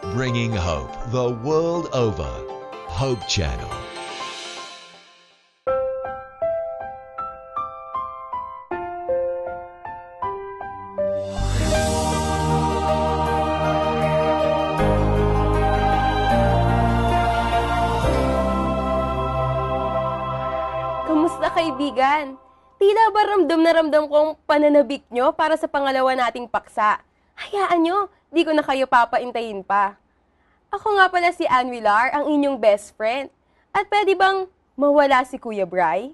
Bringing hope the world over. Hope Channel. Kamusta kaibigan? Tila ba ramdam na ramdam ko ang pananabik nyo para sa pangalawa nating paksa? Hayaan nyo, di ko na kayo papaintayin pa. Ako nga pala si Ann Villar, ang inyong best friend. At pwede bang mawala si Kuya Bry?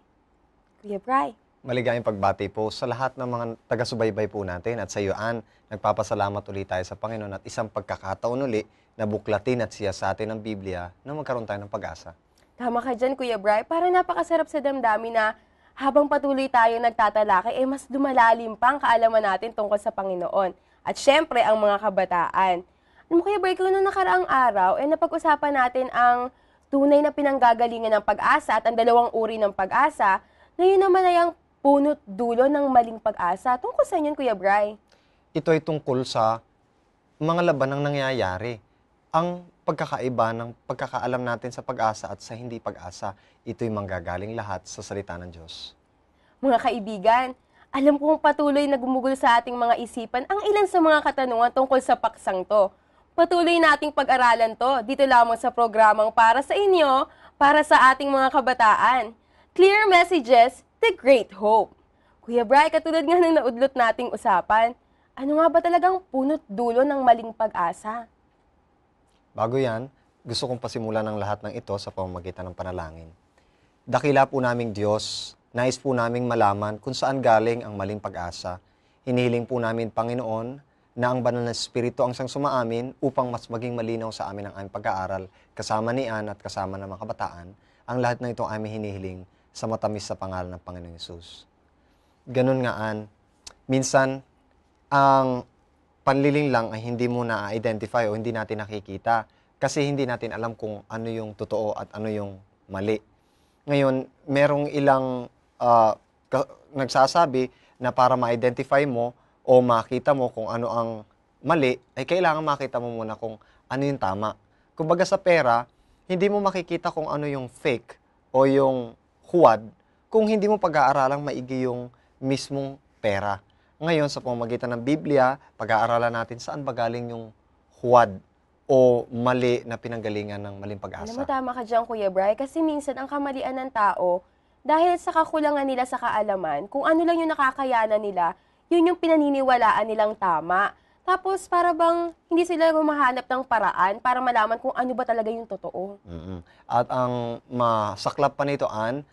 Kuya Bry. Maligayang pagbati po sa lahat ng mga taga-subaybay po natin at sa iyo, Ann. Nagpapasalamat ulit tayo sa Panginoon at isang pagkakataon uli na buklatin at siyasatin ng Biblia na magkaroon tayo ng pag-asa. Tama ka dyan, Kuya Bry. Para napakasarap sa damdamin na habang patuloy tayo nagtatalakay, mas lumalalim pa ang kaalaman natin tungkol sa Panginoon. At syempre, ang mga kabataan. Alam mo, Kuya Bry, kung noong nakaraang araw, napag-usapan natin ang tunay na pinanggagalingan ng pag-asa at ang dalawang uri ng pag-asa. Ngayon naman ay ang punot dulo ng maling pag-asa. Tungkol sa inyo, Kuya Bry? Ito ay tungkol sa mga laban ng nangyayari. Ang pagkakaiba ng pagkakaalam natin sa pag-asa at sa hindi pag-asa, ito'y manggagaling lahat sa salita ng Diyos. Mga kaibigan, alam kong patuloy na gumugol sa ating mga isipan ang ilan sa mga katanungan tungkol sa paksang to. Patuloy nating pag-aralan to dito lamang sa programang para sa inyo, para sa ating mga kabataan. Clear Messages, The Great Hope. Kuya Bry, katulad nga ng naudlot nating usapan, ano nga ba talagang punot dulo ng maling pag-asa? Bago yan, gusto kong pasimulan ng lahat ng ito sa pamamagitan ng panalangin. Dakila po naming Diyos, nais po naming malaman kung saan galing ang maling pag-asa. Hinihiling po namin, Panginoon, na ang banal na Espiritu ang siyang sumaamin upang mas maging malinaw sa amin ang aming pag-aaral, kasama ni Ann at kasama ng mga kabataan. Ang lahat ng ito aming hinihiling sa matamis sa pangalan ng Panginoong Hesus. Ganun nga, Ann, minsan, ang panliling lang ay hindi mo na-identify o hindi natin nakikita kasi hindi natin alam kung ano yung totoo at ano yung mali. Ngayon, merong ilang nagsasabi na para ma-identify mo o makita mo kung ano ang mali, ay kailangan makita mo muna kung ano yung tama. Kumbaga sa pera, hindi mo makikita kung ano yung fake o yung huwad kung hindi mo pag-aaralang maigi yung mismong pera. Ngayon, sa pamamagitan ng Biblia, pag-aaralan natin saan ba galing yung huwad o mali na pinanggalingan ng maling pag-asa. Alam mo, tama ka dyan, Kuya Bry, kasi minsan ang kamalian ng tao, dahil sa kakulangan nila sa kaalaman, kung ano lang yung nakakayanan nila, yun yung pinaniniwalaan nilang tama. Tapos, para bang hindi sila humahanap ng paraan para malaman kung ano ba talaga yung totoo. At ang masaklap pa nito, Ann,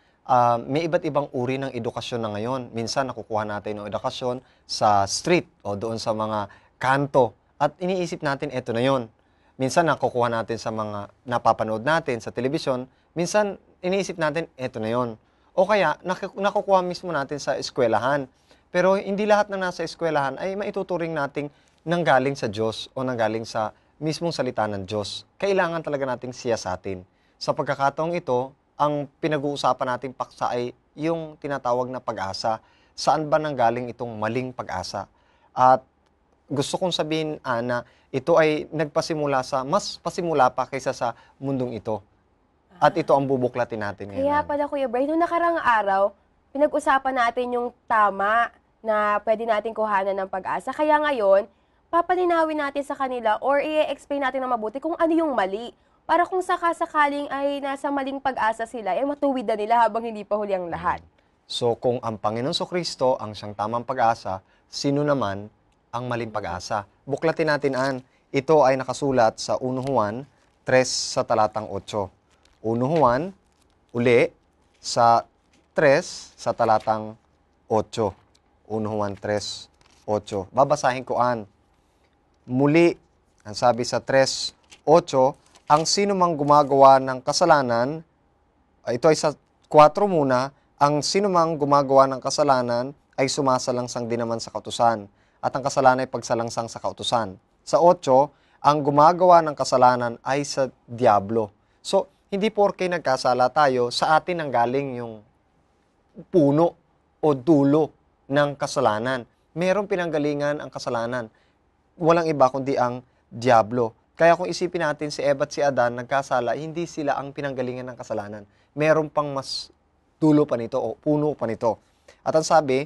may iba't ibang uri ng edukasyon na ngayon. Minsan nakukuha natin ng edukasyon sa street o doon sa mga kanto. At iniisip natin, eto na yon. Minsan nakukuha natin sa mga napapanood natin sa telebisyon. Minsan iniisip natin, eto na yon. O kaya nakukuha mismo natin sa eskwelahan. Pero hindi lahat ng nasa eskwelahan ay maituturing nating nanggaling sa Diyos o nanggaling sa mismong salita ng Diyos. Kailangan talaga nating siyasatin. Sa pagkakataong ito, ang pinag-uusapan nating paksa ay yung tinatawag na pag-asa. Saan ba nanggaling itong maling pag-asa? At gusto kong sabihin, Ana, ito ay mas pasimula pa kaysa sa mundong ito. At ito ang bubuklatin natin ngayon. Kaya pala, Kuya Bry, noong nakarang araw, pinag-usapan natin yung tama na pwede natin kuhanan ng pag-asa. Kaya ngayon, papalinawin natin sa kanila or i-explain natin na mabuti kung ano yung mali. Para kung sakasakaling ay nasa maling pag-asa sila, matuwid na nila habang hindi pa huli ang lahat. So kung ang Panginoon Kristo ang siyang tamang pag-asa, sino naman ang maling pag-asa? Buklatin natin, Ann. Ito ay nakasulat sa 1 Juan 3 sa talatang 8. 1 Juan, uli, sa 3 sa talatang 8. 1 Juan 3, 8. Babasahin ko, Ann. Muli, ang sabi sa 3:8, ang sino mang gumagawa ng kasalanan, ito ay sa 4 muna, ang sino mang gumagawa ng kasalanan ay sumasalangsang din naman sa kautusan, at ang kasalanan ay pagsalangsang sa kautusan. Sa 8, ang gumagawa ng kasalanan ay sa diablo. So, hindi porke nagkasala tayo, sa atin ang galing yung puno o dulo ng kasalanan. Merong pinanggalingan ang kasalanan. Walang iba kundi ang diablo. Kaya kung isipin natin si Eva at si Adan nagkasala, hindi sila ang pinanggalingan ng kasalanan. Meron pang mas dulo pa nito o puno pa nito. At ang sabi,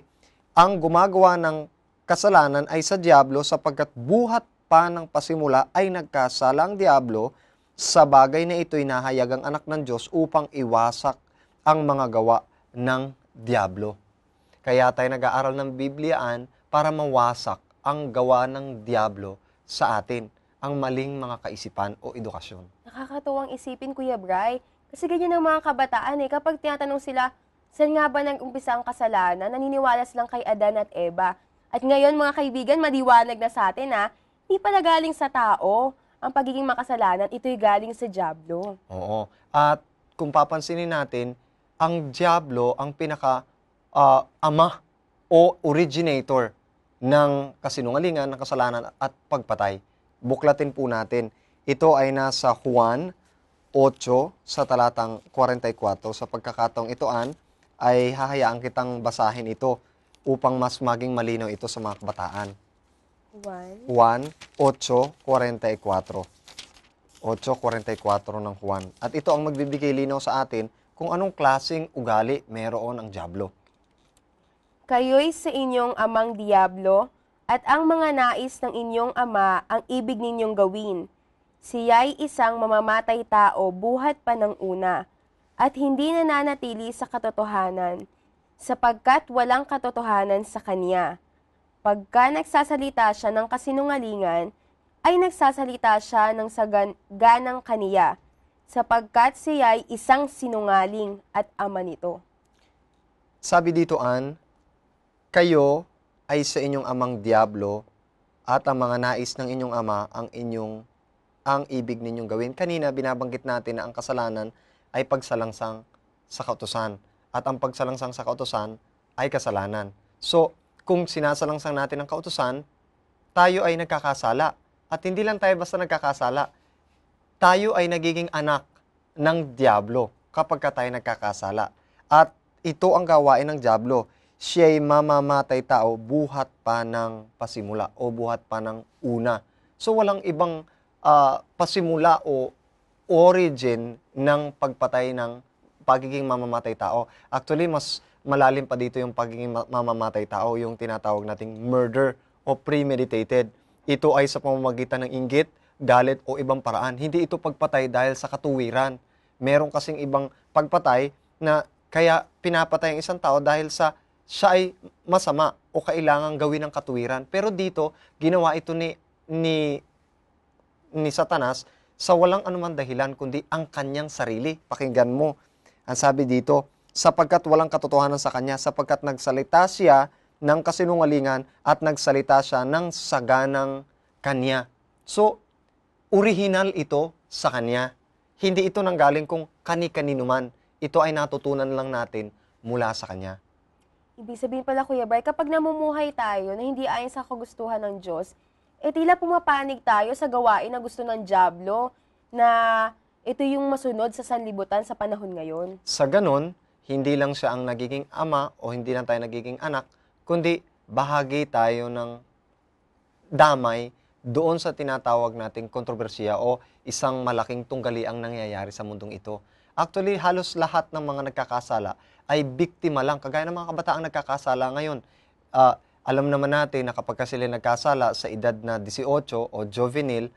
ang gumagawa ng kasalanan ay sa diablo sapagkat buhat pa ng pasimula ay nagkasala ang diablo, sa bagay na ito'y nahayag ang anak ng Diyos upang iwasak ang mga gawa ng diablo. Kaya tayo nag-aaral ng Bibliaan para mawasak ang gawa ng diablo sa atin, ang maling mga kaisipan o edukasyon. Nakakatuwang isipin, Kuya Bray. Kasi ganyan ang mga kabataan kapag tinatanong sila, saan nga ba nag-umpisa ang kasalanan, naniniwala silang kay Adan at Eva. At ngayon mga kaibigan, maliwanag na sa atin hindi pala galing sa tao ang pagiging makasalanan, ito'y galing sa diablo. Oo. At kung papansinin natin, ang diablo ang pinaka ama o originator ng kasinungalingan, ng kasalanan at pagpatay. Buklatin po natin. Ito ay nasa Juan 8 sa talatang 44. Sa pagkakataong ito ay hahayaan kitang basahin ito upang mas maging malinaw ito sa mga kabataan. Juan 8:44. 8:44 ng Juan. At ito ang magbibigay linaw sa atin kung anong klaseng ugali meron ang diablo. Kayo'y sa inyong amang diablo, at ang mga nais ng inyong ama ang ibig ninyong gawin. Siya'y isang mamamatay tao buhat pa ng una, at hindi nananatili sa katotohanan, sapagkat walang katotohanan sa kanya. Pagka nagsasalita siya ng kasinungalingan, ay nagsasalita siya ng ganang kaniya, sapagkat siya'y isang sinungaling at ama nito. Sabi dito, kayo ay sa inyong amang diablo, at ang mga nais ng inyong ama ang ibig ninyong gawin. Kanina binabanggit natin na ang kasalanan ay pagsalangsang sa kautusan, at ang pagsalangsang sa kautusan ay kasalanan. So, kung sinasalangsang natin ang kautusan, tayo ay nagkakasala. At hindi lang tayo basta nagkakasala, tayo ay nagiging anak ng diablo kapag tayo nagkakasala. At ito ang gawain ng diablo. Siya'y mamamatay tao buhat pa ng pasimula o buhat pa ng una. So walang ibang pasimula o origin ng pagpatay ng pagiging mamamatay tao. Actually, mas malalim pa dito yung pagiging mamamatay tao, yung tinatawag nating murder o premeditated. Ito ay sa pamamagitan ng inggit, galit o ibang paraan. Hindi ito pagpatay dahil sa katuwiran. Meron kasing ibang pagpatay na kaya pinapatay ang isang tao dahil sa siya ay masama o kailangang gawin ng katuwiran. Pero dito, ginawa ito ni Satanas sa walang anumang dahilan kundi ang kanyang sarili. Pakinggan mo. Ang sabi dito, sapagkat walang katotohanan sa kanya, sapagkat nagsalita siya ng kasinungalingan at nagsalita siya ng saganang kanya. So, original ito sa kanya. Hindi ito nanggaling kung kani-kanino man. Ito ay natutunan lang natin mula sa kanya. Ibig sabihin pala, Kuya Bray, kapag namumuhay tayo na hindi ayon sa kagustuhan ng Diyos, tila pumapanig tayo sa gawain na gusto ng diablo na ito yung masunod sa sanlibutan sa panahon ngayon. Sa ganon, hindi lang siya ang nagiging ama o hindi lang tayo nagiging anak, kundi bahagi tayo ng damay doon sa tinatawag nating kontrobersiya o isang malaking tunggaliang nangyayari sa mundong ito. Actually, halos lahat ng mga nagkakasala ay biktima lang. Kagaya ng mga kabataang nagkakasala ngayon. Alam naman natin na kapag sila nagkasala sa edad na 18 o juvenile,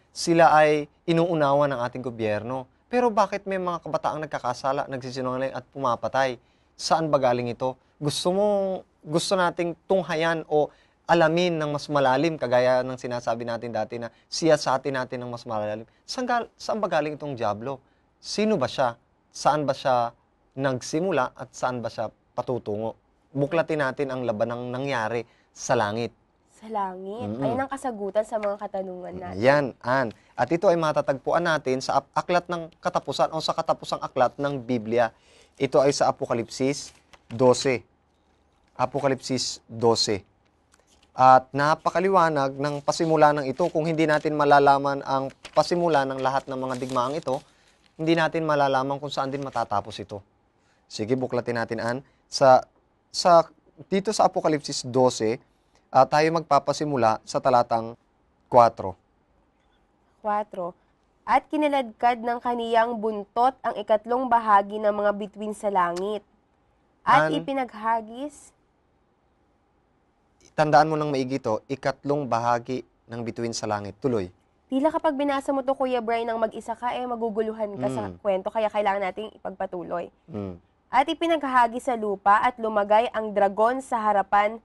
sila ay inuunawa ng ating gobyerno. Pero bakit may mga kabataang nagkakasala, nagsisinungaling at pumapatay? Saan ba galing ito? Gusto nating tunghayan o alamin ng mas malalim, kagaya ng sinasabi natin dati na siyasatin natin ng mas malalim. Saan ba galing itong diablo? Sino ba siya? Saan ba siya nagsimula at saan ba siya patutungo? Buklatin natin ang labanang nangyari sa langit. Sa langit? Ayun ang kasagutan sa mga katanungan natin. Yan, At ito ay matatagpuan natin sa aklat ng katapusan o sa katapusang aklat ng Biblia. Ito ay sa Apokalipsis 12. Apokalipsis 12. At napakaliwanag ng pasimula ng ito. Kung hindi natin malalaman ang pasimula ng lahat ng mga digmaang ito, hindi natin malalaman kung saan din matatapos ito. Sige, buklatin natin, dito sa Apokalipsis 12, tayo magpapasimula sa talatang 4. 4, at kinaladkad ng kaniyang buntot ang ikatlong bahagi ng mga bituin sa langit. At An- ipinaghagis, Tandaan mo ng maigi to, ikatlong bahagi ng bituin sa langit. Tuloy. tila kapag binasa mo to, Kuya Bray, nang mag-isa ka, maguguluhan ka sa kwento, kaya kailangan nating ipagpatuloy. Mm. At ipinaghahagi sa lupa at lumagay ang dragon sa harapan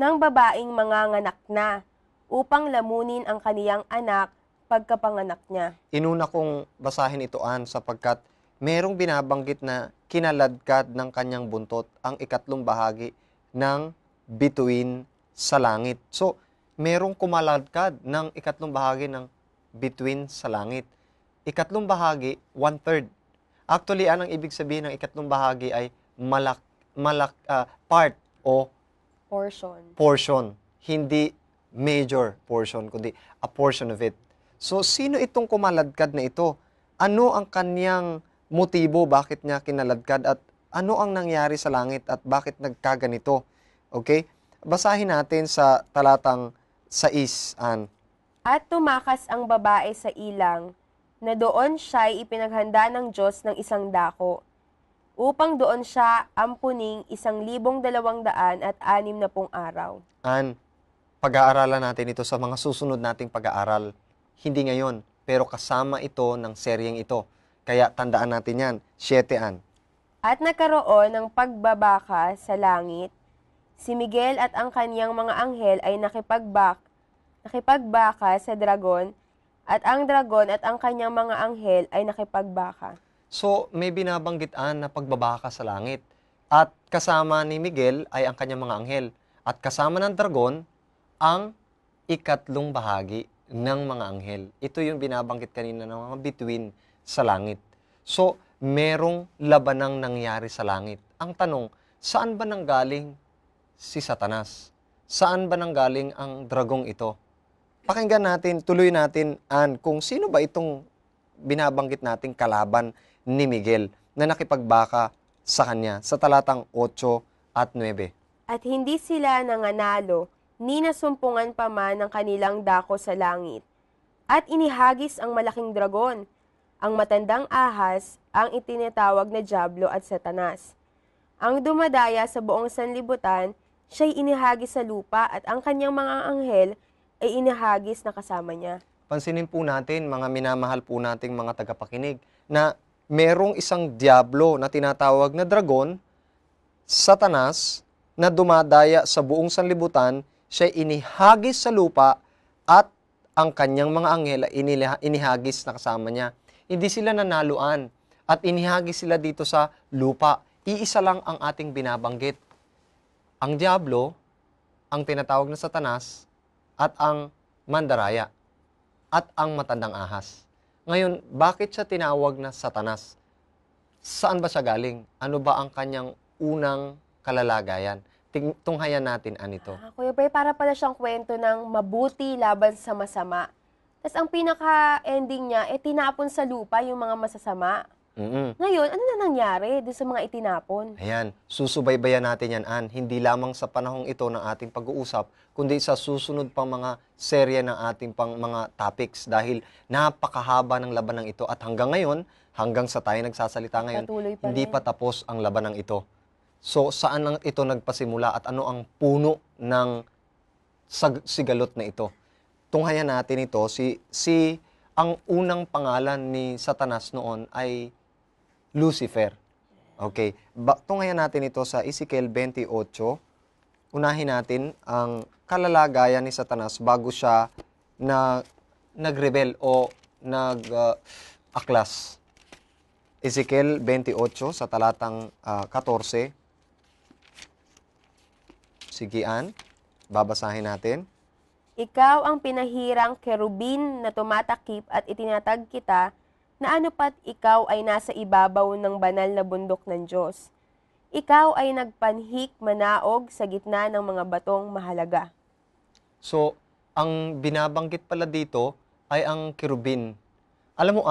ng babaeng manganganak na upang lamunin ang kaniyang anak pagkapanganak niya. Inuna kong basahin ito, sapagkat merong binabanggit na kinaladkad ng kanyang buntot ang ikatlong bahagi ng bituin sa langit. So, merong kumaladkad ng ikatlong bahagi ng bituin sa langit. Ikatlong bahagi, 1/3. Actually, anong ibig sabihin ng ikatlong bahagi ay part o portion. Hindi major portion, kundi a portion of it. So, sino itong kumaladkad na ito? Ano ang kanyang motibo? Bakit niya kinaladkad? At ano ang nangyari sa langit? At bakit nagkaganito? Okay? Basahin natin sa talatang 6, At tumakas ang babae sa ilang, na doon siya'y ipinaghanda ng Diyos ng isang dako, upang doon siya ampuning 1,260 araw. Pag-aaralan natin ito sa mga susunod nating pag-aaral. Hindi ngayon, pero kasama ito ng seryeng ito. Kaya tandaan natin yan. 7. At nagkaroon ng pagbabaka sa langit, si Miguel at ang kaniyang mga anghel ay nakipagbaka sa dragon, at ang dragon at ang kanyang mga anghel ay nakipagbaka. So, may binabanggitan na pagbabaka sa langit. At kasama ni Miguel ay ang kanyang mga anghel. At kasama ng dragon, ang ikatlong bahagi ng mga anghel. Ito yung binabanggit kanina ng mga bituin sa langit. So, merong labanang nangyari sa langit. Ang tanong, saan ba nanggaling si Satanas? Saan ba nanggaling ang dragong ito? Pakinggan natin, tuloy natin, kung sino ba itong binabanggit nating kalaban ni Miguel na nakipagbaka sa kanya sa talatang 8 at 9. At hindi sila nanganalo, ni nasumpungan pa man ng kanilang dako sa langit. At inihagis ang malaking dragon, ang matandang ahas, ang itinatawag na Diablo at Satanas. Ang dumadaya sa buong sanlibutan, siya'y inihagis sa lupa at ang kanyang mga anghel ay inihagis na kasama niya. Pansinin po natin, mga minamahal po nating mga tagapakinig, na merong isang Diablo na tinatawag na dragon, Satanas, na dumadaya sa buong sanlibutan, siya inihagis sa lupa at ang kanyang mga anghel ay inihagis na kasama niya. Hindi sila nanaluan at inihagis sila dito sa lupa. Iisa lang ang ating binabanggit. Ang Diablo, ang tinatawag na Satanas, at ang mandaraya, at ang matandang ahas. Ngayon, bakit siya tinawag na Satanas? Saan ba siya galing? Ano ba ang kanyang unang kalalagayan? Tunghayan natin anito. Kuya Bray, para pala siyang kwento ng mabuti laban sa masama. Tapos ang pinaka-ending niya, tinapon sa lupa yung mga masasama. Ngayon, ano na nangyari doon sa mga itinapon? Ayan, susubaybayan natin yan, hindi lamang sa panahong ito ng ating pag-uusap, kundi sa susunod pang mga serye ng ating pang mga topics dahil napakahaba ng labanang ito at hanggang ngayon, hanggang sa tayo nagsasalita ngayon, hindi pa tapos ang labanang ito. So, saan lang ito nagpasimula at ano ang puno ng sigalot na ito? Tunghayan natin ito, ang unang pangalan ni Satanas noon ay Lucifer. Okay. Tunghayan natin ito sa Ezekiel 28. Unahin natin ang kalalagayan ni Satanas bago siya nagrebel o aklas. Ezekiel 28 sa talatang 14. Sigian, babasahin natin. Ikaw ang pinahirang kerubin na tumatakip at itinatag kita na ano pat ikaw ay nasa ibabaw ng banal na bundok ng Diyos. Ikaw ay nagpanhik manaog sa gitna ng mga batong mahalaga. So, ang binabanggit pala dito ay ang kerubin. Alam mo,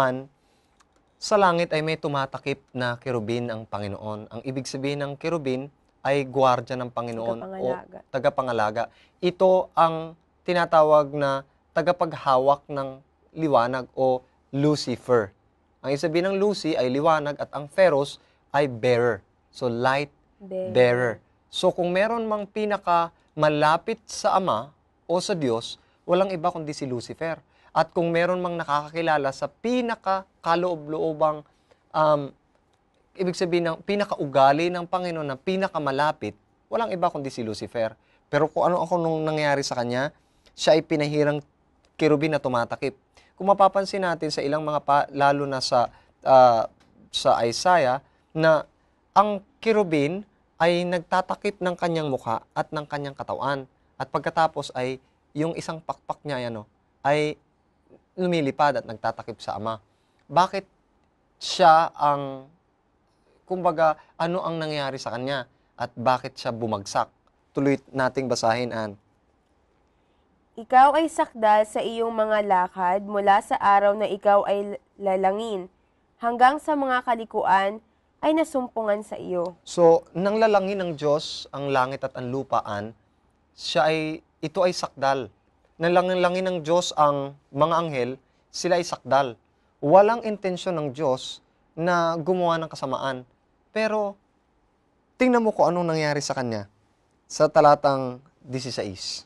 sa langit ay may tumatakip na kerubin ang Panginoon. Ang ibig sabihin ng kerubin ay gwardiya ng Panginoon o tagapangalaga. Ito ang tinatawag na tagapaghawak ng liwanag o Lucifer. Ang ibig sabihin ng Lucy ay liwanag at ang Pheros ay bearer. So, light bearer. So, kung meron mang pinaka malapit sa Ama o sa Diyos, walang iba kundi si Lucifer. At kung meron mang nakakakilala sa pinaka kaloob-loobang, ibig sabihin ng pinakaugali ng Panginoon na pinakamalapit, walang iba kundi si Lucifer. Pero kung ano nung nangyari sa kanya, siya ay pinahirang kerubin na tumatakip. Kung mapapansin natin sa ilang mga lalo na sa Isaiah, na ang kerubin ay nagtatakip ng kanyang mukha at ng kanyang katawan. At pagkatapos ay yung isang pakpak niya ay lumilipad at nagtatakip sa Ama. Bakit siya kumbaga, ano ang nangyari sa kanya at bakit siya bumagsak? Tuloy nating basahin, Ann. Ikaw ay sakdal sa iyong mga lakad mula sa araw na ikaw ay lalangin, hanggang sa mga kalikuan ay nasumpungan sa iyo. So, nang lalangin ng Diyos ang langit at ang lupaan, ito ay sakdal. Nang lalangin ng Diyos ang mga anghel, sila ay sakdal. Walang intensyon ng Diyos na gumawa ng kasamaan. Pero, tingnan mo kung anong nangyari sa kanya sa talatang 16.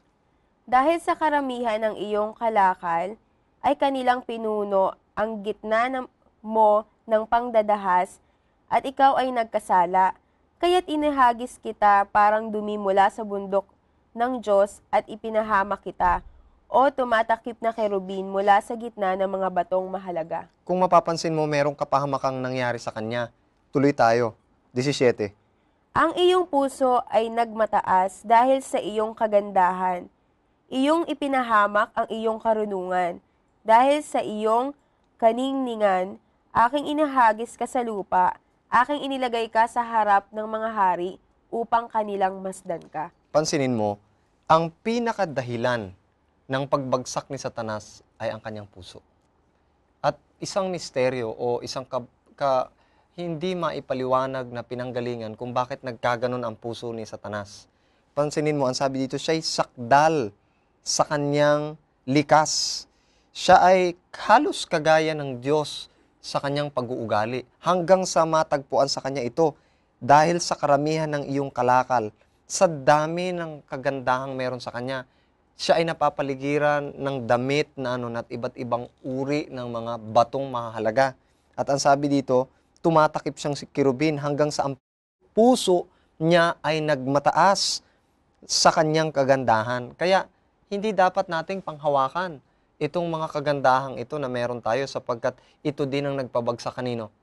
Dahil sa karamihan ng iyong kalakal, ay kanilang pinuno ang gitna mo ng pangdadahas, at ikaw ay nagkasala. Kaya't inihagis kita parang dumi mula sa bundok ng Diyos at ipinahamak kita, o tumatakip na kerubin mula sa gitna ng mga batong mahalaga. Kung mapapansin mo, merong kapahamakang nangyari sa kanya. Tuloy tayo. 17. Ang iyong puso ay nagmataas dahil sa iyong kagandahan. Iyong ipinahamak ang iyong karunungan. Dahil sa iyong kaningningan, aking inahagis ka sa lupa, aking inilagay ka sa harap ng mga hari upang kanilang masdan ka. Pansinin mo, ang pinakadahilan ng pagbagsak ni Satanas ay ang kanyang puso. At isang misteryo o isang hindi maipaliwanag na pinanggalingan kung bakit nagkaganon ang puso ni Satanas. Pansinin mo, ang sabi dito, siya ay sakdal sa kanyang likas. Siya ay halos kagaya ng Diyos sa kanyang pag-uugali, hanggang sa matagpuan sa kanya ito dahil sa karamihan ng iyong kalakal, sa dami ng kagandahang meron sa kanya. Siya ay napapaligiran ng damit na at iba't ibang uri ng mga batong mahalaga. At ang sabi dito, tumatakip siyang si kerubin hanggang sa ang puso niya ay nagmataas sa kanyang kagandahan. Kaya, hindi dapat nating panghawakan itong mga kagandahang ito na meron tayo sapagkat ito din ang nagpabagsak kanino?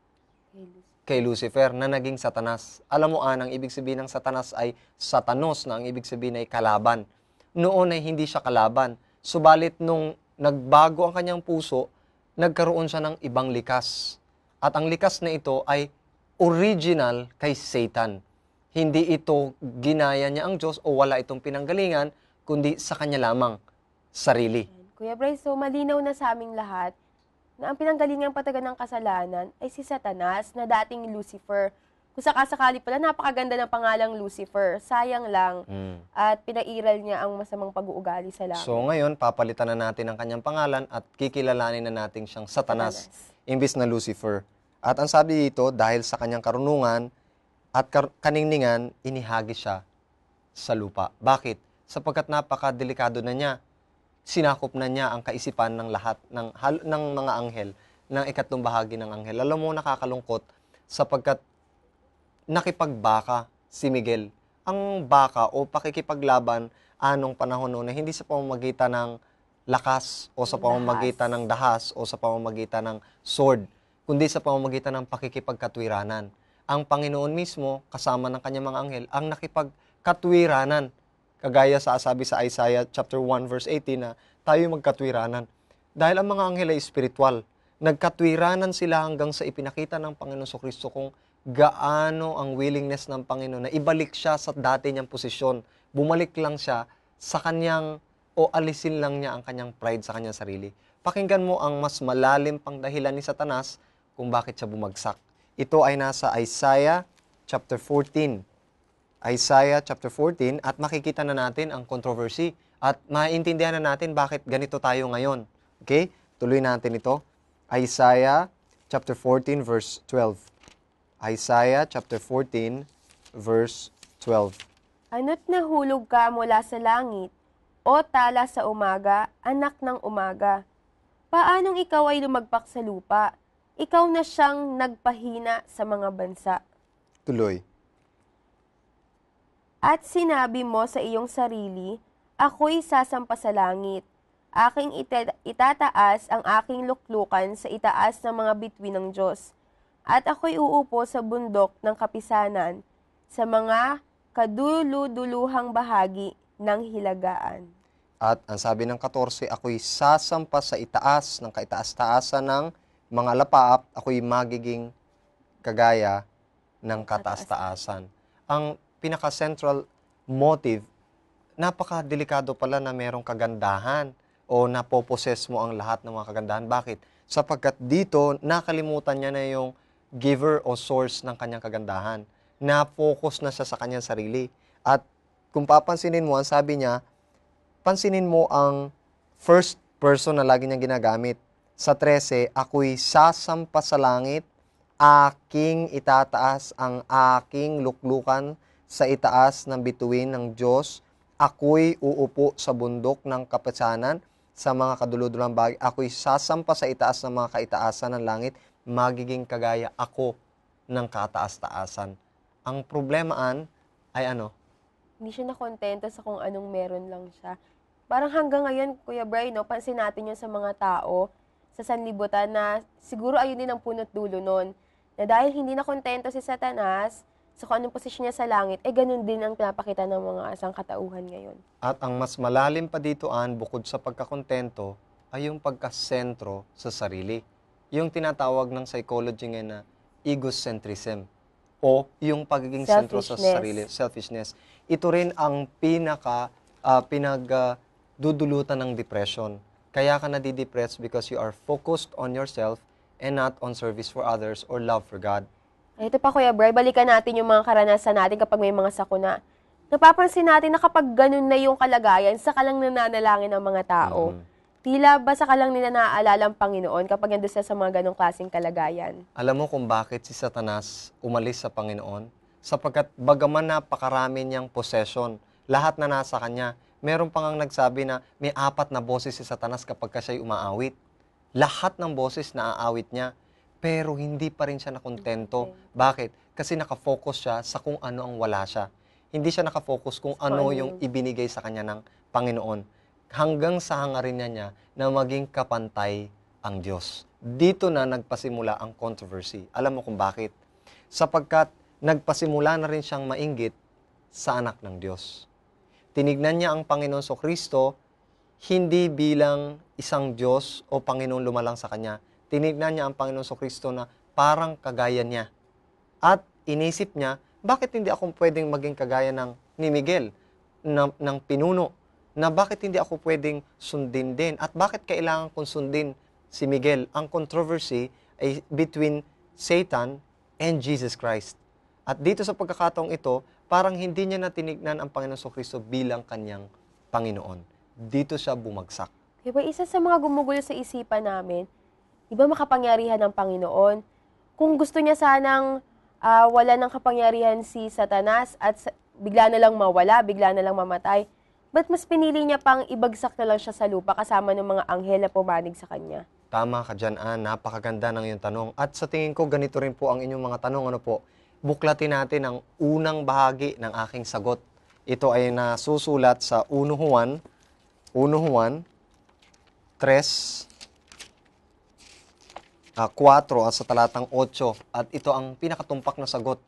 Kay Lucifer, na naging Satanas. Alam mo, ang ibig sabihin ng Satanas ay Satanos, na ang ibig sabihin ay kalaban. Noon ay hindi siya kalaban. Subalit nung nagbago ang kanyang puso, nagkaroon siya ng ibang likas. At ang likas na ito ay original kay Satan. Hindi ito ginaya niya ang Diyos o wala itong pinanggalingan, kundi sa kanya lamang, sarili. Kuya Bryce, so malinaw na sa aming lahat na ang pinanggalingang patagan ng kasalanan ay si Satanas na dating Lucifer. Kung sakasakali pala, napakaganda ng pangalang Lucifer. Sayang lang. At pinairal niya ang masamang pag-uugali sa langit. So ngayon, papalitan na natin ang kanyang pangalan at kikilalanin na natin siyang Satanas. Imbis na Lucifer. At ang sabi dito, dahil sa kanyang karunungan at kaningningan, inihagis siya sa lupa. Bakit? Sapagkat napakadelikado na niya. Sinakop na niya ang kaisipan ng lahat ng mga anghel, ng ikatlong bahagi ng anghel. Alam mo, nakakalungkot sapagkat nakipagbaka si Miguel. Ang baka o pakikipaglaban anong panahon noon na hindi sa pamamagitan ng lakas o sa pamamagitan ng dahas o sa pamamagitan ng sword, kundi sa pamamagitan ng pakikipagkatwiranan. Ang Panginoon mismo, kasama ng kanyang mga anghel, ang nakipagkatwiranan. Kagaya sa sabi sa Isaiah chapter 1 verse 18 na tayo magkatwiranan. Dahil ang mga anghel ay spiritual. Nagkatwiranan sila hanggang sa ipinakita ng Panginoon Kristo kung gaano ang willingness ng Panginoon na ibalik siya sa dati niyang posisyon. Bumalik lang siya sa kanyang o alisin lang niya ang kanyang pride sa kanyang sarili. Pakinggan mo ang mas malalim pang dahilan ni Satanas kung bakit siya bumagsak. Ito ay nasa Isaiah chapter 14. Isaiah chapter 14 at makikita na natin ang controversy at maintindihan na natin bakit ganito tayo ngayon. Okay? Tuloy natin ito. Isaiah chapter 14 verse 12. Isaiah chapter 14 verse 12. Ano't nahulog ka mula sa langit, o tala sa umaga, anak ng umaga? Paanong ikaw ay lumagpak sa lupa? Ikaw na siyang nagpahina sa mga bansa. Tuloy. At sinabi mo sa iyong sarili, ako'y sasampa sa langit. Aking itataas ang aking luklukan sa itaas ng mga bituin ng Diyos. At ako'y uupo sa bundok ng kapisanan, sa mga kaduluduluhang bahagi ng hilagaan. At ang sabi ng 14, ako'y sasampa sa itaas ng kaitaas-taasan ng mga lapaap, ako'y magiging kagaya ng kataas-taasan. Ang pinaka-central motive, napaka-delikado pala na merong kagandahan o napoposes mo ang lahat ng mga kagandahan. Bakit? Sapagkat dito, nakalimutan niya na yung giver o source ng kanyang kagandahan. Na-focus na siya sa kanyang sarili. At kung papansinin mo, ang sabi niya, pansinin mo ang first person na lagi niyang ginagamit. Sa 13, ako'y sasampa sa langit, aking itataas ang aking luklukan sa itaas ng bituin ng Diyos. Ako'y uupo sa bundok ng kapisanan sa mga kaduludulang bagay. Ako'y sasampa sa itaas ng mga kaitaasan ng langit, magiging kagaya ako ng kataas-taasan. Ang problemaan ay ano? Hindi siya nakontento sa kung anong meron lang siya. Parang hanggang ngayon, Kuya Bray, no, pansin natin yun sa mga tao sa sanlibutan na siguro ayun din ang punot dulo nun. Na dahil hindi na kontento si Satanas sa kung anong posisyon niya sa langit, ganun din ang pinapakita ng mga sangkatauhan ngayon. At ang mas malalim pa ditoan, bukod sa pagkakontento, ay yung pagkasentro sa sarili. Yung tinatawag ng psychology ngayon na egocentrism o yung pagiging sentro sa sarili, selfishness. Ito rin ang pinagdudulutan ng depression. Kaya ka nadidepress because you are focused on yourself and not on service for others or love for God. Ito pa, Kuya Bray, balikan natin yung mga karanasan natin kapag may mga sakuna. Napapansin natin na kapag ganun na yung kalagayan, saka lang nananalangin ang mga tao. Tila ba saka lang nila naaalala ang Panginoon kapag nandun sila sa mga ganong klaseng kalagayan? Alam mo kung bakit si Satanas umalis sa Panginoon? Sapagkat bagaman napakarami niyang possession, lahat na nasa kanya, meron pa ngang nagsabi na may 4 na boses si Satanas kapag siya'y umaawit. Lahat ng boses na aawit niya, pero hindi pa rin siya nakontento. Bakit? Kasi nakafocus siya sa kung ano ang wala siya. Hindi siya nakafocus kung ano yung ibinigay sa kanya ng Panginoon. Hanggang sa hangarin niya na maging kapantay ang Diyos. Dito na nagpasimula ang controversy. Alam mo kung bakit? Sapagkat nagpasimula na rin siyang mainggit sa anak ng Diyos. Tinignan niya ang Panginoon Kristo hindi bilang isang Diyos o Panginoon lumalang sa Kanya. Tinignan niya ang Panginoon Kristo na parang kagaya niya. At inisip niya, bakit hindi ako pwedeng maging kagaya ni Miguel, ng pinuno? Na bakit hindi ako pwedeng sundin din? At bakit kailangan kong sundin si Miguel? Ang controversy ay between Satan and Jesus Christ. At dito sa pagkakataong ito, parang hindi niya natinignan ang Panginoon Kristo bilang kanyang Panginoon. Dito siya bumagsak. Diba, isa sa mga gumugulo sa isipan namin, iba makapangyarihan ng Panginoon? Kung gusto niya sanang wala ng kapangyarihan si Satanas at bigla na lang mawala, bigla na lang mamatay, ba't mas pinili niya pang ibagsak na lang siya sa lupa kasama ng mga anghel na pumanig sa kanya? Tama ka dyan, Ann. Napakaganda ng iyong tanong. At sa tingin ko, ganito rin po ang inyong mga tanong. Ano po? Buklatin natin ang unang bahagi ng aking sagot. Ito ay nasusulat sa 1 Juan 3, 4 at sa talatang 8. At ito ang pinakatumpak na sagot.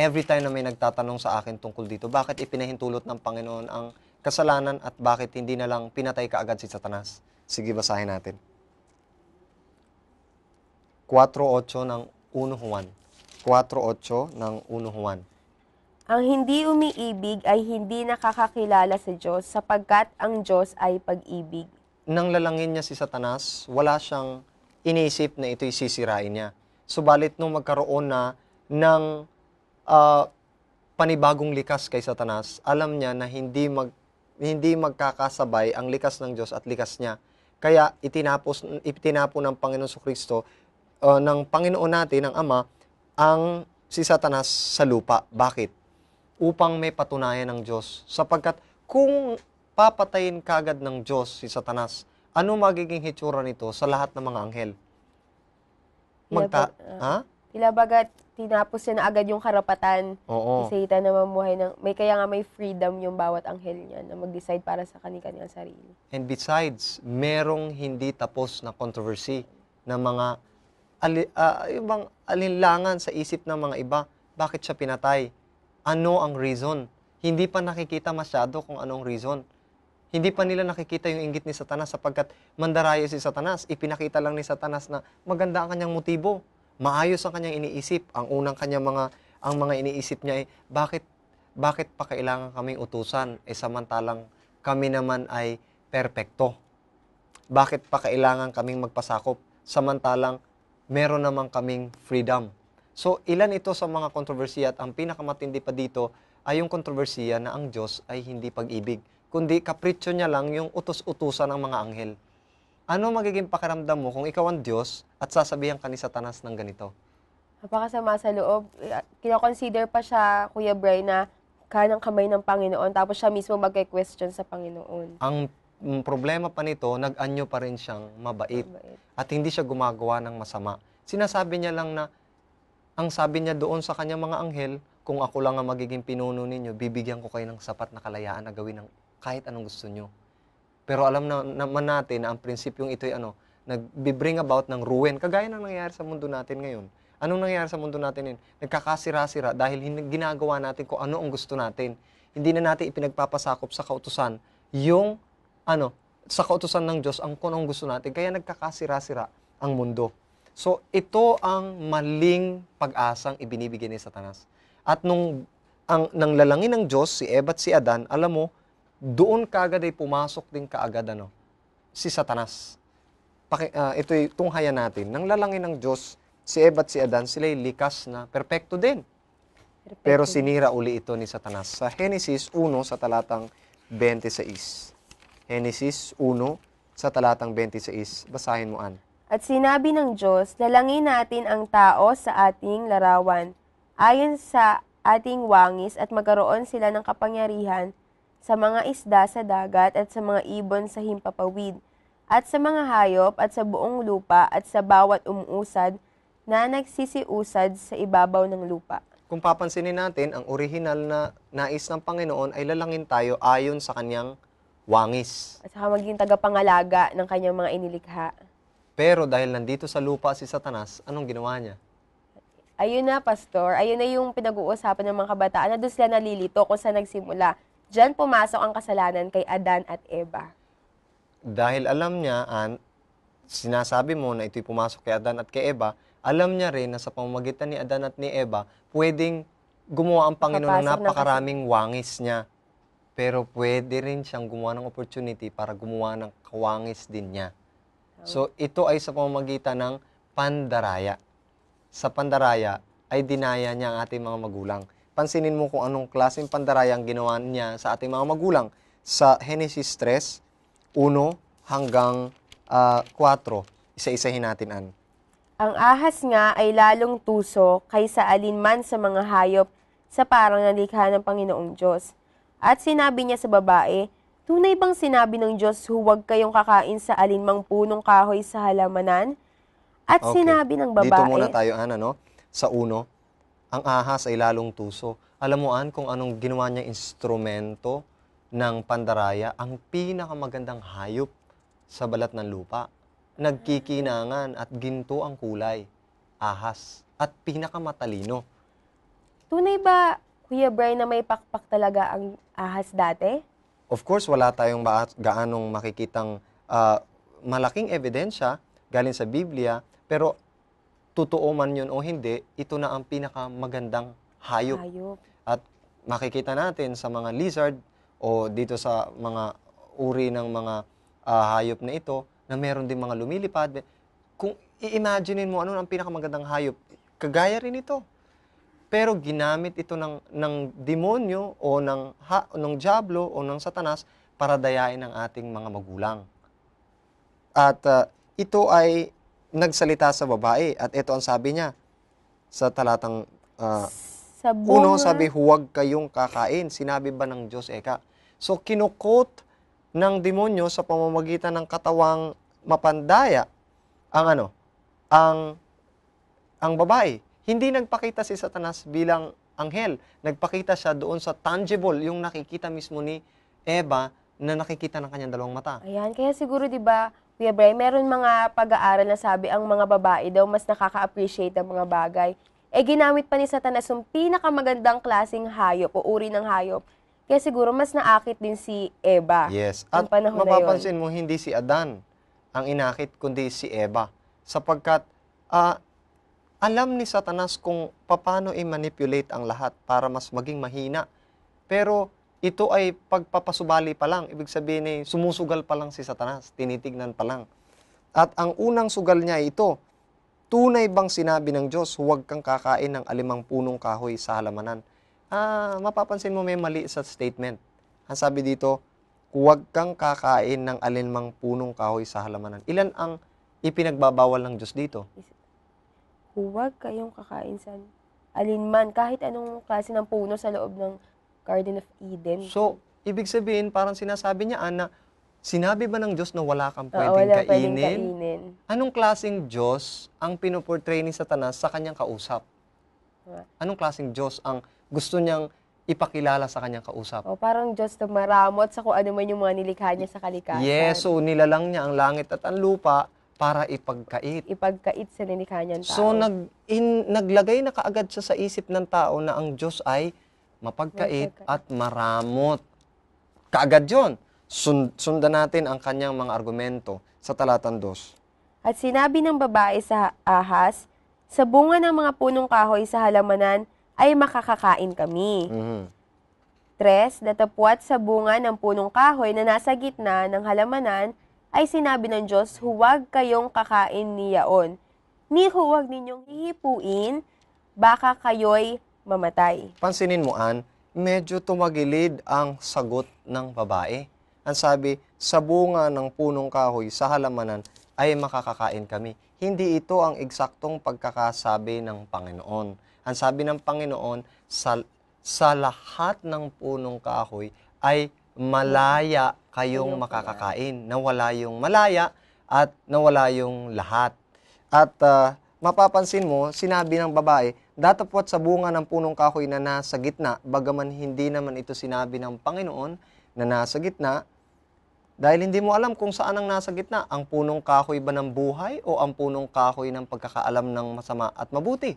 Every time na may nagtatanong sa akin tungkol dito, bakit ipinahintulot ng Panginoon ang kasalanan at bakit hindi na lang pinatay kaagad si Satanas? Sige, basahin natin. 4.8 ng 1 Juan. 4.8 ng 1 Juan. Ang hindi umiibig ay hindi nakakakilala sa Diyos sapagkat ang Diyos ay pag-ibig. Nang lalangin niya si Satanas, wala siyang inisip na ito'y sisirain niya. Subalit nung magkaroon na ng panibagong likas kay Satanas, alam niya na hindi magkakasabay ang likas ng Diyos at likas niya. Kaya itinapo ng Panginoon Kristo, ng Panginoon natin, ng Ama, ang si Satanas sa lupa. Bakit? Upang may patunayan ng Diyos. Sapagkat kung papatayin kagad ng Diyos si Satanas, ano magiging hitsura nito sa lahat ng mga anghel? Tila bagat tinapos niya na agad yung karapatan Oo. ni Satan na mamuhay ng... Kaya nga may freedom yung bawat anghel niya na mag-decide para sa kanilang sarili. And besides, merong hindi tapos na controversy na mga ibang alinlangan sa isip ng mga iba. Bakit siya pinatay? Ano ang reason? Hindi pa nakikita masyado kung anong reason. Hindi pa nila nakikita yung inggit ni Satanas sapagkat mandaraya si Satanas. Ipinakita lang ni Satanas na maganda ang kanyang motibo. Maayos ang kanyang iniisip. Ang mga iniisip niya ay, bakit pa kailangan kaming utusan? Samantalang kami naman ay perpekto. Bakit pa kailangan kaming magpasakop? Samantalang meron naman kaming freedom. So, ilan ito sa mga kontrobersiya at ang pinakamatindi pa dito ay yung kontrobersiya na ang Diyos ay hindi pag-ibig, kundi kapritsyo niya lang yung utos-utusan ng mga anghel. Ano magiging pakiramdam mo kung ikaw ang Diyos at sasabihan ka ni Satanas ng ganito? Napakasama sa loob. Kino-consider pa siya, Kuya Bray, na kanang kamay ng Panginoon, tapos siya mismo magke-question sa Panginoon. Ang problema pa nito, nag-anyo pa rin siyang mabait. At hindi siya gumagawa ng masama. Sinasabi niya lang na, ang sabi niya doon sa kanyang mga anghel, kung ako lang ang magiging pinuno ninyo, bibigyan ko kayo ng sapat na kalayaan na gawin ng kahit anong gusto nyo. Pero alam naman natin na ang prinsipyong ito'y nag-bring about ng ruin, kagaya ng nangyayari sa mundo natin ngayon. Anong nangyayari sa mundo natin ngayon? Nagkakasira-sira dahil ginagawa natin kung ano ang gusto natin. Hindi na natin ipinagpapasakop sa kautusan yung sa kautusan ng Diyos ang kung anong gusto natin. Kaya nagkakasira-sira ang mundo. So, ito ang maling pag-asang ibinibigay ni Satanas. At nang lalangin ng Diyos, si Eva at si Adan, alam mo, doon kaagad ay pumasok din kaagad si Satanas. Ito'y tunghayan natin. Nang lalangin ng Diyos, si Eva at si Adan, sila'y likas na perpekto din. Pero sinira uli ito ni Satanas. Sa Genesis 1 sa talatang 26. Genesis 1 sa talatang 26. Basahin mo, Ann. At sinabi ng Diyos, lalangin natin ang tao sa ating larawan, ayon sa ating wangis, at magkaroon sila ng kapangyarihan sa mga isda sa dagat at sa mga ibon sa himpapawid, at sa mga hayop at sa buong lupa at sa bawat umuusad na nagsisiusad sa ibabaw ng lupa. Kung papansinin natin, ang orihinal na nais ng Panginoon ay lalangin tayo ayon sa kanyang wangis. At saka maging tagapangalaga ng kanyang mga inilikha. Pero dahil nandito sa lupa si Satanas, anong ginawa niya? Ayun na, Pastor. Ayun na yung pinag-uusapan ng mga kabataan na doon sila nalilito kung saan nagsimula. Diyan pumasok ang kasalanan kay Adan at Eva. Dahil alam niya, sinasabi mo na ito'y pumasok kay Adan at kay Eva, alam niya rin na sa pamamagitan ni Adan at ni Eva, pwedeng gumawa ang Panginoon ng napakaraming wangis niya. Pero pwede rin siyang gumawa ng opportunity para gumawa ng kawangis din niya. So, ito ay sa pamamagitan ng pandaraya. Sa pandaraya ay dinaya niya ang ating mga magulang. Pansinin mo kung anong klaseng pandaraya ang ginawa niya sa ating mga magulang. Sa Genesis 3, 1 hanggang 4, isa-isahin natin, Ann. Ang ahas nga ay lalong tuso kaysa alinman sa mga hayop sa parang nalikha ng Panginoong Diyos. At sinabi niya sa babae, tunay bang sinabi ng Diyos, huwag kayong kakain sa alinmang punong kahoy sa halamanan? At sinabi ng babae... Dito muna tayo, sa 1, ang ahas ay lalong tuso. Alam mo, kung anong ginawa niya instrumento ng pandaraya, ang pinakamagandang hayop sa balat ng lupa. Nagkikinangan at ginto ang kulay. Ahas. At pinakamatalino. Tunay ba, Kuya Bray, na may pakpak talaga ang ahas dati? Of course, wala tayong gaanong makikitang malaking ebidensya galing sa Biblia, pero totoo man yun o hindi, ito na ang pinakamagandang hayop. At makikita natin sa mga lizard o dito sa mga uri ng mga hayop na ito, na meron din mga lumilipad. Kung i-imaginein mo ano ang pinakamagandang hayop, kagaya rin ito. Pero ginamit ito ng demonyo o ng diablo o ng Satanas para dayain ang ating mga magulang. At ito ay nagsalita sa babae. At ito ang sabi niya sa talatang Sa uno, bunga, sabi, huwag kayong kakain. Sinabi ba ng Diyos, eka? So, kinukot ng demonyo sa pamamagitan ng katawang mapandaya ang babae. Hindi nagpakita si Satanas bilang anghel. Nagpakita siya doon sa tangible, yung nakikita mismo ni Eva na nakikita ng kanyang dalawang mata. ayan, kaya siguro 'di ba, Kuya Bray, meron mga pag-aaral na sabi ang mga babae daw mas nakaka-appreciate ng mga bagay. Ginamit pa ni Satanas yung pinakamagandang klaseng hayop o uri ng hayop. Kaya siguro mas naakit din si Eva. Yes. Nung At panahon na yun. mapapansin mo, hindi si Adan ang inakit, kundi si Eva. Sapagkat alam ni Satanas kung paano i-manipulate ang lahat para mas maging mahina. Pero ito ay pagpapasubali pa lang. Ibig sabihin ay sumusugal pa lang si Satanas. Tinitignan pa lang. At ang unang sugal niya ay ito. Tunay bang sinabi ng Diyos, huwag kang kakain ng alimang punong kahoy sa halamanan? Mapapansin mo may mali sa statement. Ang sabi dito, huwag kang kakain ng alimang punong kahoy sa halamanan. Ilan ang ipinagbabawal ng Diyos dito? Huwag kayong kakain sa alinman, kahit anong klase ng puno sa loob ng Garden of Eden. So, ibig sabihin, parang sinasabi niya, na sinabi ba ng Diyos na wala kang Oo, pwedeng wala pwedeng kainin? kainin. Anong klaseng Diyos ang pinuportray ni Satanas sa kanyang kausap? Anong klaseng Diyos ang gusto niyang ipakilala sa kanyang kausap? O parang Diyos na maramot sa kung ano man yung mga nilikha niya sa kalikasan. Yes, so nilalang niya ang langit at ang lupa para ipagkait. Ipagkait sa nilikha niyang tao. So naglagay na kaagad siya sa isip ng tao na ang Diyos ay mapagkait at maramot. Kaagad yun. Sundan natin ang kanyang mga argumento sa talatang 2. At sinabi ng babae sa ahas, sa bunga ng mga punong kahoy sa halamanan ay makakakain kami. 3, datapwat sa bunga ng punong kahoy na nasa gitna ng halamanan ay sinabi ng Diyos, huwag kayong kakain niyaon. Ni huwag ninyong hihipuin, baka kayo'y mamatay. Pansinin mo, Ann, medyo tumagilid ang sagot ng babae. Ang sabi, sa bunga ng punong kahoy sa halamanan ay makakakain kami. Hindi ito ang eksaktong pagkakasabi ng Panginoon. Ang sabi ng Panginoon, sa lahat ng punong kahoy ay malaya kayong makakakain. Nawala yung malaya at nawala yung lahat. At mapapansin mo, sinabi ng babae, datapwat sa bunga ng punong kahoy na nasa gitna, bagaman hindi naman ito sinabi ng Panginoon na nasa gitna, dahil hindi mo alam kung saan ang nasa gitna, ang punong kahoy ba ng buhay o ang punong kahoy ng pagkakaalam ng masama at mabuti.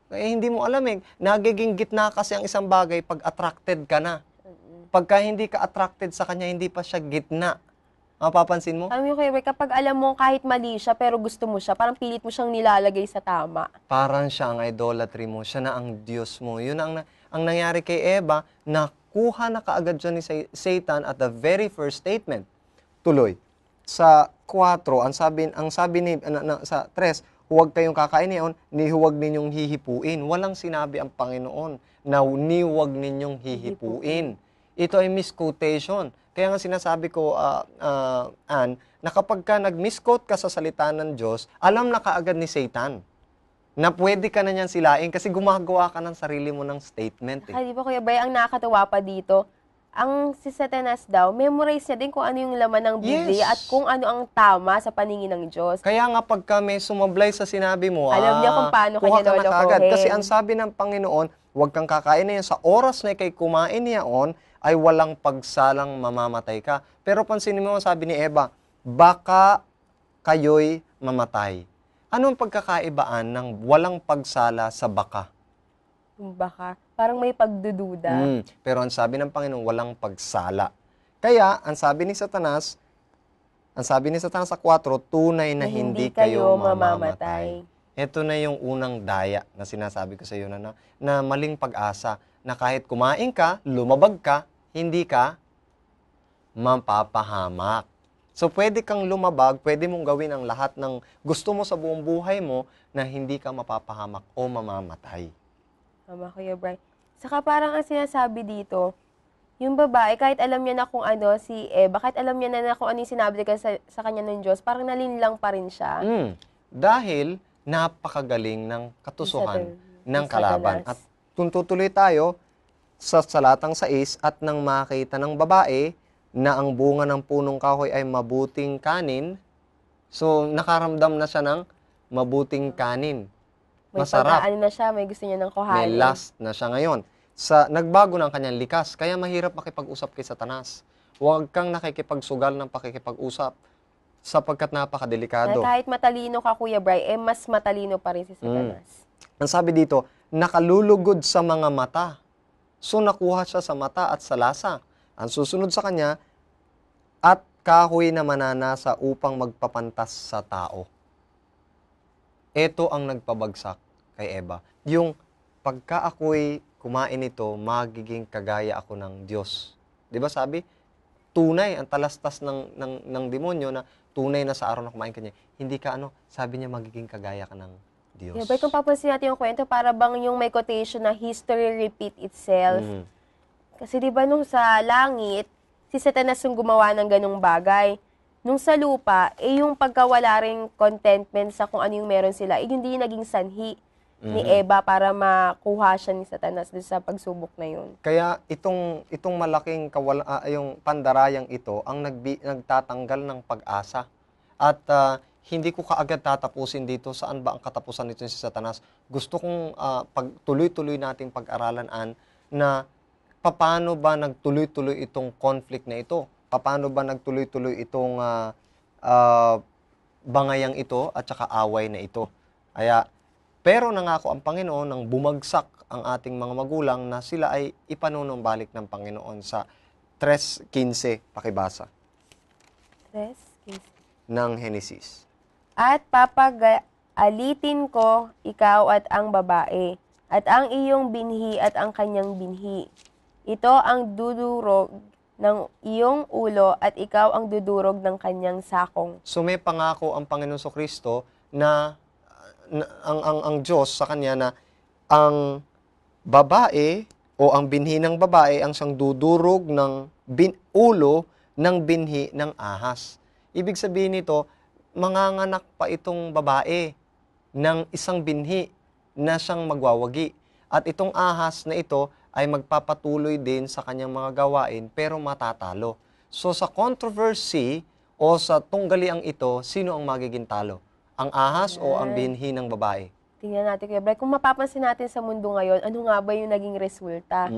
Hindi mo alam nagiging gitna kasi ang isang bagay pag attracted ka na. Pagka hindi ka attracted sa kanya, hindi pa siya gitna. Mapapansin mo? Alam mo, Kuya Ray, kapag alam mo kahit mali siya pero gusto mo siya, parang pilit mo siyang nilalagay sa tama. Parang siya ang idolatry mo, siya na ang Diyos mo. Yun ang nangyari kay Eva, nakuha na kaagad siya ni Satan at the very first statement. Tuloy. Sa 4, ang sabi ni sa 3, huwag kayong kakain niyon, ni huwag ninyong hihipuin. Walang sinabi ang Panginoon na ni huwag ninyong hihipuin. Ito ay misquotation. Kaya nga sinasabi ko, Ann, na kapag ka nag-misquote ka sa salita ng Diyos, alam na kaagad ni Satan na pwede ka na niyan silain kasi gumagawa ka ng sarili mo ng statement. Di ba, Kuya Bay, ang nakakatawa pa dito, ang si Satanas daw, memorize niya din kung ano yung laman ng Biblia at kung ano ang tama sa paningin ng Diyos. Kaya nga pagka may sumablay sa sinabi mo, alam niya kung paano kuha kanya ka na kaagad. lolokohin. Kasi ang sabi ng Panginoon, huwag kang kakain na yan. Sa oras na ikay kumain niyaon, ay walang pagsalang mamamatay ka. Pero pansinin mo ang sabi ni Eva, baka kayo'y mamatay. Ano ang pagkakaibaan ng walang pagsala sa baka? Baka, parang may pagdududa. Pero ang sabi ng Panginoon, walang pagsala. Kaya, ang sabi ni Satanas sa 4, tunay na hindi kayo mamamatay. Ito na yung unang daya na sinasabi ko sa iyo na maling pag-asa, na kahit kumain ka, lumabag ka, hindi ka mapapahamak. So, pwede kang lumabag, pwede mong gawin ang lahat ng gusto mo sa buong buhay mo na hindi ka mapapahamak o mamamatay. Tama, Kuya Bray. Saka parang ang sinasabi dito, Yung babae, kahit alam niya na kung ano si Eva, kahit alam niya na kung ano yung sinabi ka sa kanya ng Diyos, parang nalinlang pa rin siya. Dahil napakagaling ng katusuhan ng Sa kalaban. Satanas. At kung tutuloy tayo sa salatang 6, at nang makita ng babae na ang bunga ng punong kahoy ay mabuting kanin, so nakaramdam na siya ng mabuting kanin. May Masarap. pag-aano na siya, may gusto niya ng kuhanin. May lust na siya ngayon. Nagbago ng kanyang likas, kaya mahirap makipag-usap kay Satanas. Huwag kang nakikipagsugal ng pakikipag-usap sapagkat napakadelikado. Na kahit matalino ka, Kuya Bray, mas matalino pa rin si Satanas. Ang sabi dito, nakalulugod sa mga mata. So nakuha siya sa mata at sa lasa. Ang susunod sa kanya, at kahoy na mananasa upang magpapantas sa tao. Ito ang nagpabagsak kay Eva. Yung pagka ako'y kumain ito, magiging kagaya ako ng Diyos. 'Di ba sabi? Tunay ang talastas ng demonyo na tunay na sa araw na kumain kanya. Hindi ka sabi niya magiging kagaya ka ng Diyos. Yeah, but kung papansin natin yung kwento, para bang yung may quotation na history repeat itself. Kasi di ba nung sa langit, si Satanas yung gumawa ng ganung bagay. Nung sa lupa, yung pagkawala ring contentment sa kung ano yung meron sila, hindi naging sanhi ni Eva para makuha siya ni Satanas doon sa pagsubok na yun. Kaya itong malaking yung pandarayang ito ang nagtatanggal ng pag-asa. At hindi ko kaagad tatapusin dito saan ba ang katapusan nito si Satanas. Gusto kong tuloy-tuloy nating pag-aralan na paano ba nagtuloy-tuloy itong conflict na ito? Paano ba nagtuloy-tuloy itong bangayang ito at saka away na ito? Pero nangako ang Panginoon nang bumagsak ang ating mga magulang na sila ay ipanunumbalik ng Panginoon sa 3:15, pakibasa. 3:15. Ng Henesis. At papag-alitin ko ikaw at ang babae, at ang iyong binhi at ang kanyang binhi. Ito ang dudurog ng iyong ulo at ikaw ang dudurog ng kanyang sakong. So may pangako ang Panginoon Kristo na ang Diyos sa kanya na ang babae o ang binhi ng babae ang siyang dudurog ng ulo ng binhi ng ahas. Ibig sabihin nito, manganganak pa itong babae ng isang binhi na siyang magwawagi. At itong ahas na ito ay magpapatuloy din sa kanyang mga gawain pero matatalo. So sa controversy o sa tunggaliang ito, sino ang magiging talo? Ang ahas o ang binhi ng babae? Tingnan natin, Kuya Bray. Kung mapapansin natin sa mundo ngayon, ano nga ba yung naging resulta?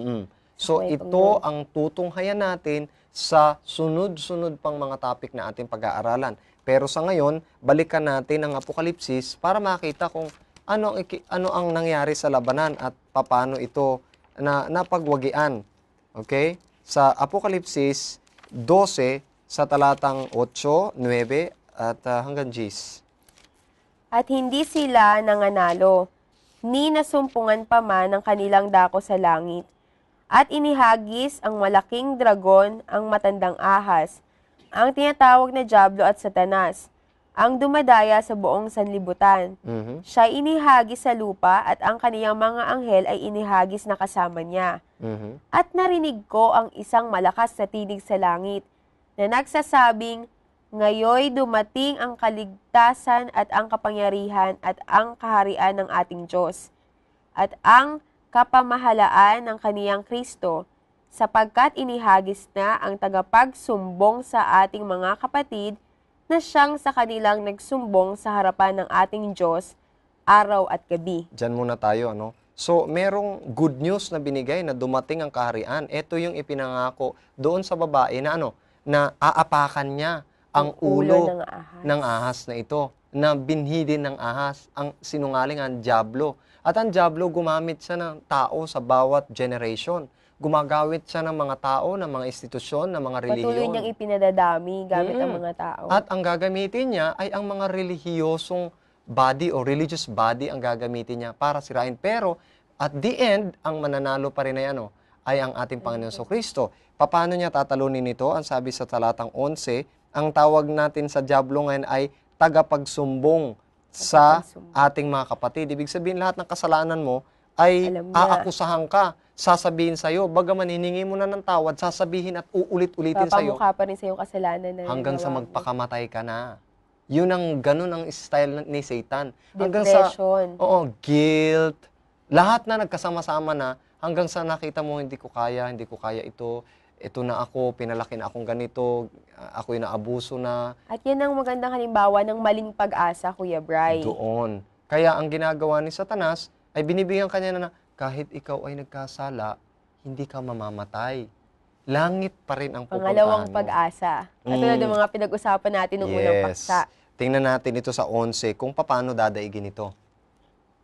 So ito ang tutunghayan natin sa sunod-sunod pang mga topic na ating pag-aaralan. Pero sa ngayon, balikan natin ang Apokalipsis para makita kung ano ang nangyari sa labanan at paano ito napagwagian. Okay? Sa Apokalipsis 12 sa talatang 8, 9 at hanggang 10. At hindi sila nanganalo, ni nasumpungan pa man ng kanilang dako sa langit. At inihagis ang malaking dragon, ang matandang ahas, ang tinatawag na Diablo at Satanas, ang dumadaya sa buong sanlibutan. Siya inihagis sa lupa at ang kaniyang mga anghel ay inihagis na kasama niya. At narinig ko ang isang malakas na tinig sa langit na nagsasabing, ngayoy dumating ang kaligtasan at ang kapangyarihan at ang kaharian ng ating Diyos at ang kapamahalaan ng kaniyang Kristo, sapagkat inihagis na ang tagapagsumbong sa ating mga kapatid na siyang sa kanilang nagsumbong sa harapan ng ating Diyos araw at gabi. Diyan muna tayo, So, merong good news na binigay na dumating ang kaharian. Ito yung ipinangako doon sa babae na na aapakan niya ang ulo ng ahas na ito, na binhi din ng ahas, ang sinungaling ang Diablo. At ang Diablo, gumamit siya ng tao sa bawat generation. Gumagawit siya ng mga tao, ng mga institusyon, ng mga relihiyon. Patuloy niyang ipinadadami gamit ang mga tao. At ang gagamitin niya ay ang mga relihiyosong body o religious body ang gagamitin niya para sirain. Pero at the end, ang mananalo pa rin ay ang ating Panginoon Kristo. Paano niya tatalunin ito? Ang sabi sa talatang 11, ang tawag natin sa Diablo ngayon ay tagapagsumbong sa ating mga kapatid. Ibig sabihin, lahat ng kasalanan mo ay aakusahan ka. sasabihin sa'yo. Bagaman hiningi mo na ng tawad, sasabihin at uulit-ulitin sa'yo Papamukha pa rin sa yung kasalanan na hanggang sa ginawa mo. magpakamatay ka na. Yun ang ganun ang style ni Satan. Hanggang sa Depression. guilt, lahat na nagkasama-sama na hanggang sa nakita mo hindi ko kaya ito. Ito na ako, pinalaki na akong ganito, ako yung naabuso na. At yan ang magandang halimbawa ng maling pag-asa, Kuya Bry. Doon. Kaya ang ginagawa ni Satanas ay binibigyan kanya na kahit ikaw ay nagkasala, hindi ka mamamatay. Langit pa rin ang pupuntahan Pangalawang mo. pag-asa. Katulad ng mga pinag-usapan natin nung unang paksa. Tingnan natin ito sa 11 kung paano dadaigin ito.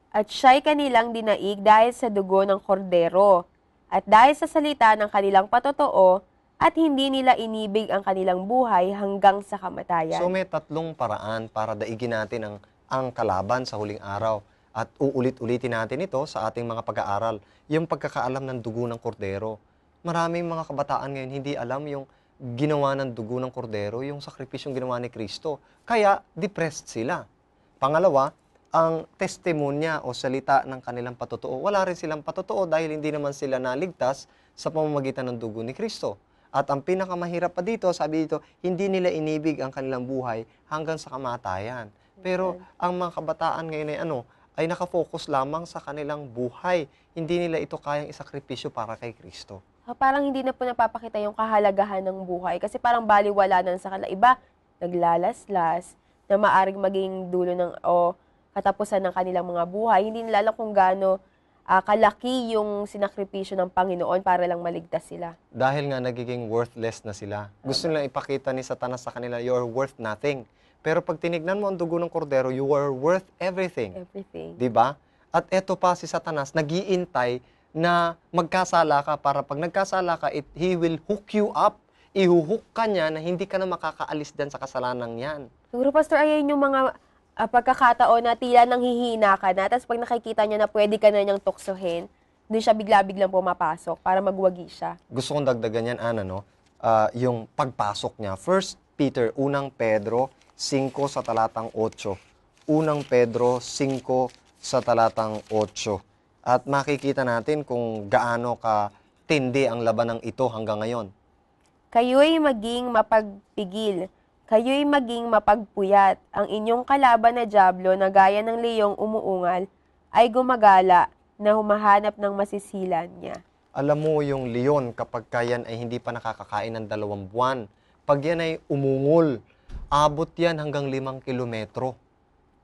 At siya'y kanilang dinaig dahil sa dugo ng kordero, at dahil sa salita ng kanilang patotoo, at hindi nila inibig ang kanilang buhay hanggang sa kamatayan. So may tatlong paraan para daigin natin ang kalaban sa huling araw. At uulit-ulitin natin ito sa ating mga pag-aaral. Yung pagkakaalam ng dugo ng kordero. Maraming mga kabataan ngayon hindi alam yung ginawa ng dugo ng kordero, yung sakripisyong ginawa ni Kristo. Kaya depressed sila. Pangalawa, ang testimonya o salita ng kanilang patotoo. Wala rin silang patotoo dahil hindi naman sila naligtas sa pamamagitan ng dugo ni Kristo. At ang pinakamahirap pa dito, sabi dito, hindi nila inibig ang kanilang buhay hanggang sa kamatayan. Pero ang mga kabataan ngayon ay nakafocus lamang sa kanilang buhay. Hindi nila ito kayang isakripisyo para kay Kristo. Parang hindi na po napapakita yung kahalagahan ng buhay kasi parang baliwala na sa kanila. Iba, naglalaslas na maaring maging dulo o katapusan ng kanilang mga buhay. Hindi nila alam kung gaano kalaki yung sinakripisyo ng Panginoon para lang maligtas sila. Dahil nga nagiging worthless na sila. Gusto nilang ipakita ni Satanas sa kanila, you're worth nothing. Pero pag tinignan mo ang dugo ng kordero, you are worth everything. Everything. Diba? At eto pa si Satanas, nag-iintay na magkasala ka para pag nagkasala ka, he will hook you up. Ihuhook ka niya na hindi ka na makakaalis din sa kasalanan yan. Siguro, Pastor, ayan yung mga pagkakataon na tila nanghihina ka na, tapos pag nakikita niya na pwede ka na niyang tuksohin, doon siya bigla-biglang pumapasok para magwagi siya. Gusto kong dagdagan yan, yung pagpasok niya. 1 Peter, 1 Pedro, 5 sa talatang 8. 1 Pedro, 5 sa talatang 8. At makikita natin kung gaano ka tindi ang labanang ito hanggang ngayon. Kayo'y maging mapagpigil. Kayo'y maging mapagpuyat. Ang inyong kalaban na dyablo na gaya ng leyong umuungal ay gumagala na humahanap ng masisilan niya. Alam mo yung leon kapag yan ay hindi pa nakakakain ng 2 buwan. Pag yan ay umungol, abot yan hanggang 5 kilometro.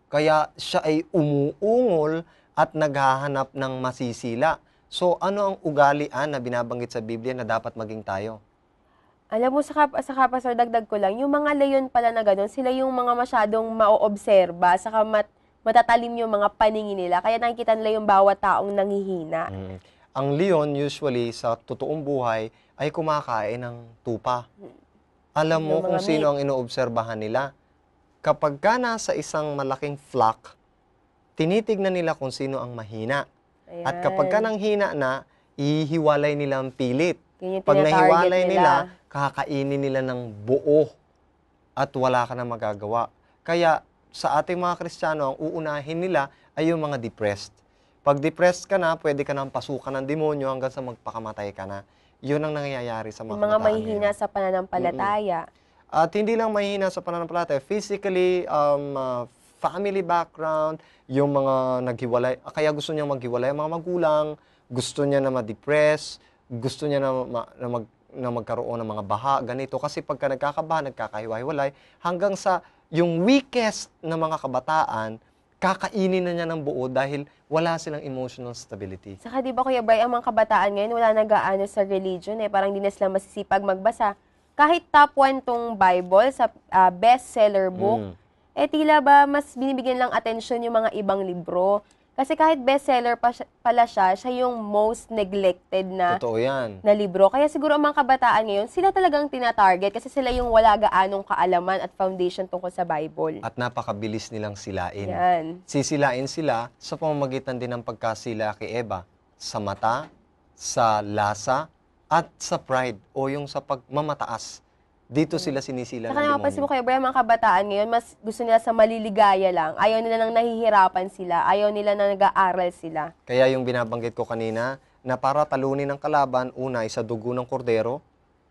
Kaya siya ay umuungol at naghahanap ng masisila. So ano ang ugalian na binabanggit sa Biblia na dapat maging tayo? Alam mo, sa Pastor, dagdag ko lang, yung mga leyon pala na gano'n, sila yung mga masyadong maoobserba, saka matatalim yung mga paningin nila. Kaya nakikita nila yung bawat taong nanghihina. Ang leon usually sa totoong buhay ay kumakain ng tupa. Alam mo Yung kung mga sino ang inoobserbahan nila. Kapag ka nasa isang malaking flock, tinitignan nila kung sino ang mahina. Ayan. At kapag ka nang hina na, ihiwalay nila ang pilit. Yun yung Pag tinatarget nahiwalay nila, kakainin nila ng buo at wala ka na magagawa. Kaya sa ating mga Kristiyano, ang uunahin nila ay yung mga depressed. Pag depressed ka na, pwede ka nang pasukan ng demonyo hanggang sa magpakamatay ka na. Yun ang nangyayari sa mga Yung mga kabataan mahihina ngayon. sa pananampalataya. At hindi lang mahihina sa pananampalataya, physically, family background, yung mga naghiwalay, kaya gusto niya maghiwalay, mga magulang, gusto niya na ma-depress, gusto niya na magkaroon ng mga baha, ganito. Kasi pagka nagkakabaha, nagkakahiwa-hiwalay, hanggang sa yung weakest na mga kabataan, kakainin na niya ng buo dahil wala silang emotional stability. Saka di ba, Kuya Bray, ang mga kabataan ngayon, wala nag-aano sa religion Parang di na sila masisipag magbasa. Kahit top 1 tong Bible sa bestseller book, tila ba mas binibigyan lang atensyon yung mga ibang libro. Kasi kahit bestseller pala siya yung most neglected na Totoo yan. na libro. Kaya siguro ang mga kabataan ngayon, sila talagang tinatarget kasi sila yung wala gaanong kaalaman at foundation tungkol sa Bible. At napakabilis nilang silain. Yan. Sisilain sila sa pamamagitan din ng pagkasila kay Eva. Sa mata, sa lasa, at sa pride o yung sa pagmamataas. Dito sila sinisila Saka ng napapansin mo demonyo. kayo, Bray, mga kabataan ngayon, mas gusto nila sa maliligaya lang. Ayaw nila nang nahihirapan sila. Ayaw nila na nag-aaral sila. Kaya yung binabanggit ko kanina, na para talunin ng kalaban, una ay sa dugo ng kordero,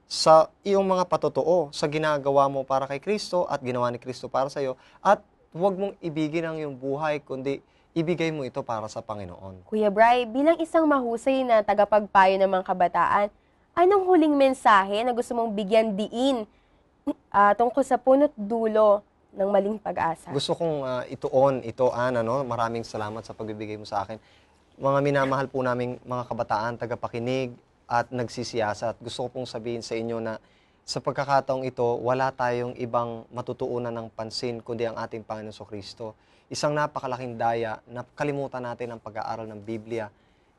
sa iyong mga patotoo, sa ginagawa mo para kay Kristo at ginawa ni Kristo para sa iyo, at huwag mong ibigin ang iyong buhay, kundi ibigay mo ito para sa Panginoon. Kuya Bri, bilang isang mahusay na tagapagpayo ng mga kabataan, anong huling mensahe na gusto mong bigyan diin tungkol sa punot dulo ng maling pag-asa? Gusto kong maraming salamat sa pagbibigay mo sa akin. Mga minamahal po naming mga kabataan, tagapakinig at nagsisiyasat. Gusto ko pong sabihin sa inyo na sa pagkakataong ito, wala tayong ibang matutuunan ng pansin kundi ang ating Panginoon Kristo. Isang napakalaking daya na kalimutan natin ang pag-aaral ng Biblia.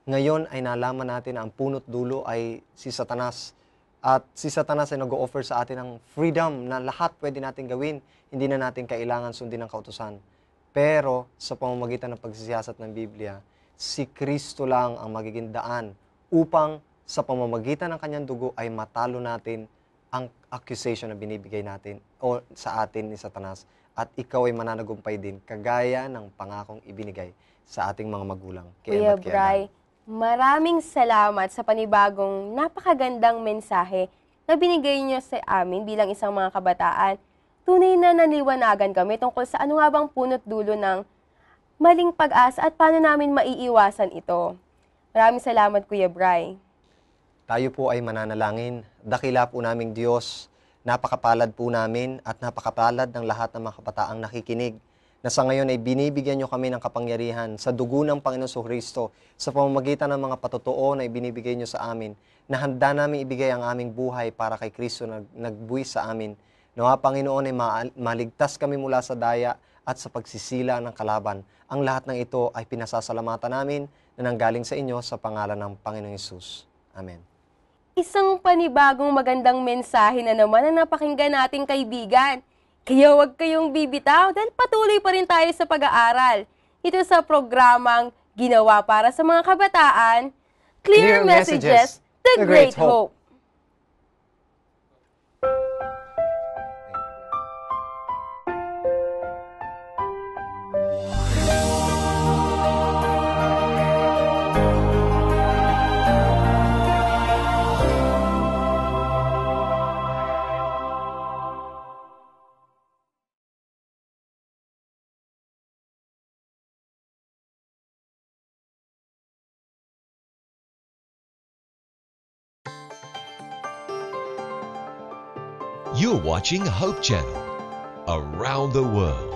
Ngayon ay nalaman natin na ang punot dulo ay si Satanas. At si Satanas ay nag-o-offer sa atin ng freedom na lahat pwede natin gawin. Hindi na natin kailangan sundin ang kautusan. Pero sa pamamagitan ng pagsisiyasat ng Biblia, si Kristo lang ang magiging daan upang sa pamamagitan ng kanyang dugo ay matalo natin ang accusation na binibigay natin o sa atin ni Satanas. At ikaw ay mananagumpay din, kagaya ng pangakong ibinigay sa ating mga magulang. Kuya Bri, maraming salamat sa panibagong napakagandang mensahe na binigay niyo sa amin bilang isang mga kabataan. Tunay na naliwanagan kami tungkol sa ano nga bang punot dulo ng maling pag-asa at paano namin maiiwasan ito. Maraming salamat, Kuya Bri. Tayo po ay mananalangin. Dakila po naming Diyos. Napakapalad po namin at napakapalad ng lahat ng mga kabataang nakikinig na sa ngayon ay binibigyan nyo kami ng kapangyarihan sa dugo ng Panginoon Kristo sa pamamagitan ng mga patotoo na ibinibigay nyo sa amin na handa namin ibigay ang aming buhay para kay Kristo na nagbuwis sa amin. Nawa Panginoon ay maligtas kami mula sa daya at sa pagsisila ng kalaban. Ang lahat ng ito ay pinasasalamatan namin na nanggaling sa inyo sa pangalan ng Panginoong Hesus. Amen. Isang panibagong magandang mensahe na naman ang napakinggan nating kaibigan. Kaya huwag kayong bibitaw dahil patuloy pa rin tayo sa pag-aaral. Ito sa programang ginawa para sa mga kabataan, Clear Messages, The Great Hope. You're watching Hope Channel, around the world.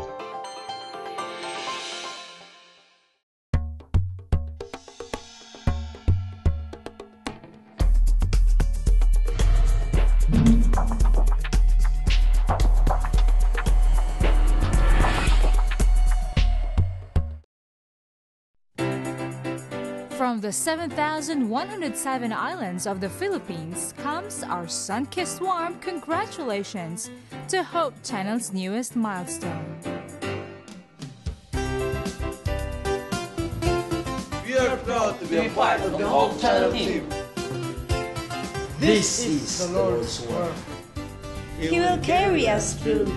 From the 7,107 islands of the Philippines comes our sun-kissed warm congratulations to Hope Channel's newest milestone. We are proud to be a part of the Hope Channel team. This is the Lord's work. He will carry us through.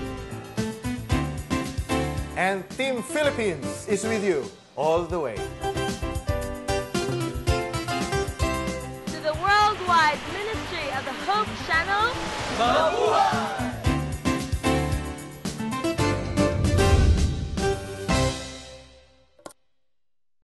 And Team Philippines is with you all the way. To the worldwide ministry of the Hope Channel, Mabuhay!